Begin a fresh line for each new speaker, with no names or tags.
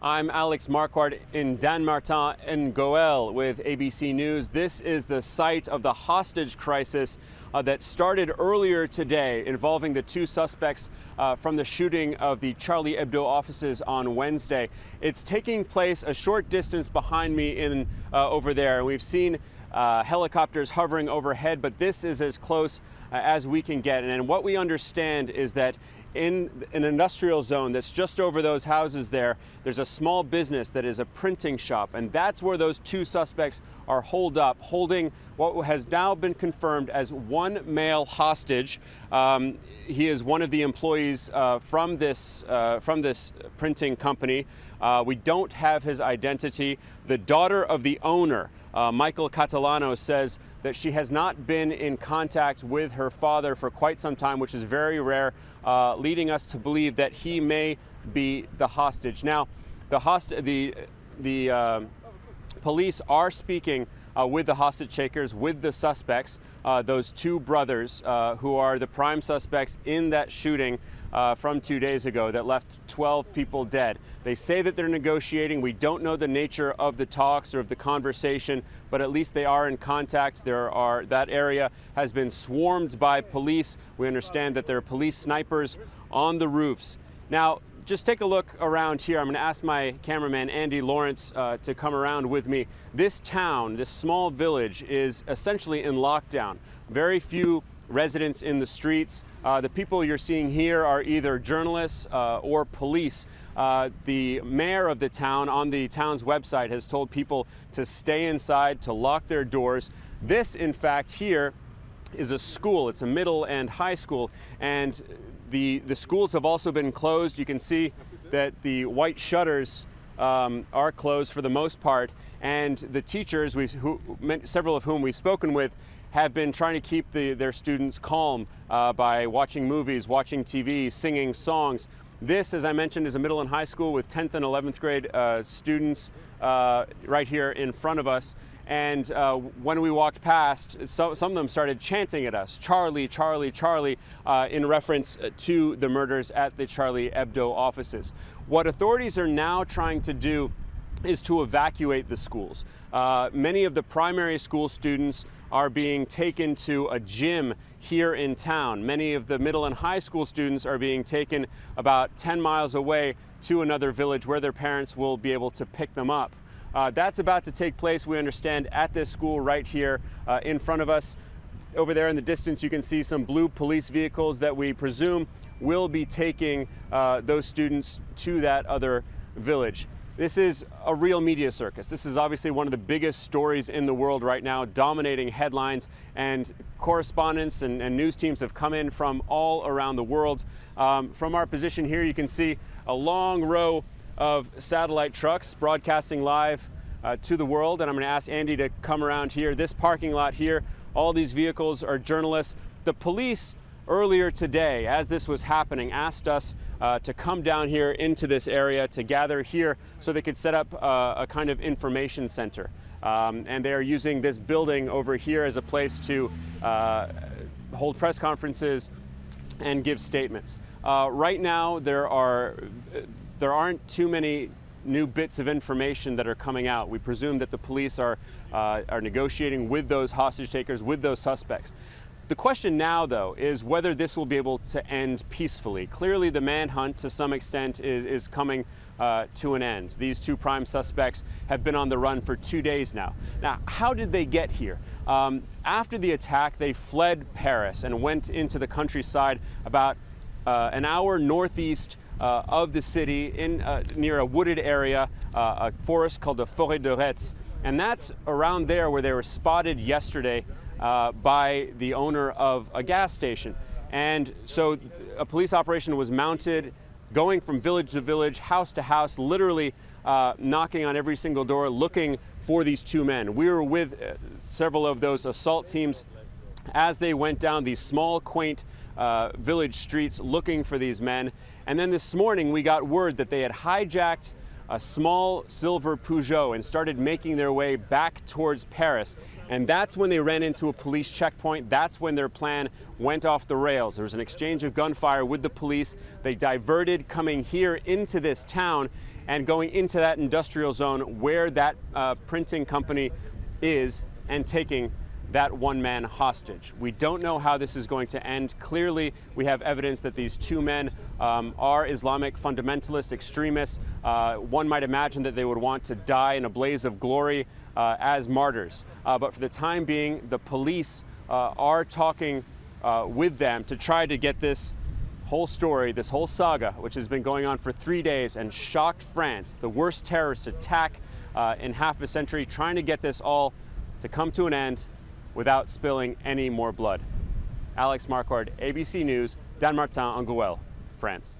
I'm Alex Marquardt in Danmartin and Goel with ABC News. This is the site of the hostage crisis that started earlier today, involving the two suspects from the shooting of the Charlie Hebdo offices on Wednesday. It's taking place a short distance behind me over there. We've seen helicopters hovering overhead, but this is as close as we can get. And what we understand is that in an industrial zone that's just over those houses there's a small business that is a printing shop, and that's where those two suspects are holed up, holding what has now been confirmed as one male hostage. He is one of the employees from this printing company. We don't have his identity. The daughter of the owner, Michael Catalano, says that she has not been in contact with her father for quite some time, which is very rare, leading us to believe that he may be the hostage. Now, the police are speaking with the hostage takers, with the suspects, those two brothers who are the prime suspects in that shooting from 2 days ago that left 12 people dead. They say that they're negotiating. We don't know the nature of the talks or of the conversation, but at least they are in contact. That area has been swarmed by police. We understand that there are police snipers on the roofs. Now, just take a look around here. I'm going to ask my cameraman, Andy Lawrence, to come around with me. This town, this small village, is essentially in lockdown. Very few residents in the streets. The people you're seeing here are either journalists or police. The mayor of the town, on the town's website, has told people to stay inside, to lock their doors. This, in fact, here is a school. It's a middle and high school, and the schools have also been closed. You can see that the white shutters are closed for the most part, and the teachers, several of whom we've spoken with, have been trying to keep their students calm by watching movies, watching TV, singing songs. This, as I mentioned, is a middle and high school with 10th and 11th grade students right here in front of us. And when we walked past, some of them started chanting at us, "Charlie, Charlie, Charlie," in reference to the murders at the Charlie Hebdo offices. What authorities are now trying to do is to evacuate the schools. Many of the primary school students are being taken to a gym here in town. Many of the middle and high school students are being taken about 10 miles away to another village where their parents will be able to pick them up. That's about to take place, we understand, at this school right here in front of us. Over there in the distance, you can see some blue police vehicles that we presume will be taking those students to that other village. This is a real media circus. This is obviously one of the biggest stories in the world right now, dominating headlines, and correspondents and news teams have come in from all around the world. From our position here, you can see a long row of satellite trucks broadcasting live to the world, and I'm going to ask Andy to come around here. This parking lot here, all these vehicles are journalists. The police earlier today, as this was happening, asked us to come down here into this area, to gather here so they could set up a kind of information center. And they are using this building over here as a place to hold press conferences and give statements. Right now, there aren't too many new bits of information that are coming out. We presume that the police are negotiating with those hostage takers, with those suspects. The question now, though, is whether this will be able to end peacefully. Clearly, the manhunt, to some extent, is coming to an end. These two prime suspects have been on the run for 2 days now. Now, how did they get here? After the attack, they fled Paris and went into the countryside about an hour northeast of the city, near a wooded area, a forest called the Forêt de Retz. And that's around there where they were spotted yesterday by the owner of a gas station. And so a police operation was mounted, going from village to village, house to house, literally knocking on every single door, looking for these two men. We were with several of those assault teams as they went down these small, quaint village streets looking for these men. And then this morning we got word that they had hijacked a small silver Peugeot and started making their way back towards Paris. And that's when they ran into a police checkpoint. That's when their plan went off the rails. There was an exchange of gunfire with the police. They diverted coming here into this town and going into that industrial zone where that printing company is and taking that one man hostage. We don't know how this is going to end. Clearly, we have evidence that these two men are Islamic fundamentalist extremists. One might imagine that they would want to die in a blaze of glory as martyrs. But for the time being, the police are talking with them to try to get this whole story, this whole saga, which has been going on for 3 days and shocked France, the worst terrorist attack in half a century, trying to get this all to come to an end without spilling any more blood. Alex Marquardt, ABC News, Danmartin-Angouel, France.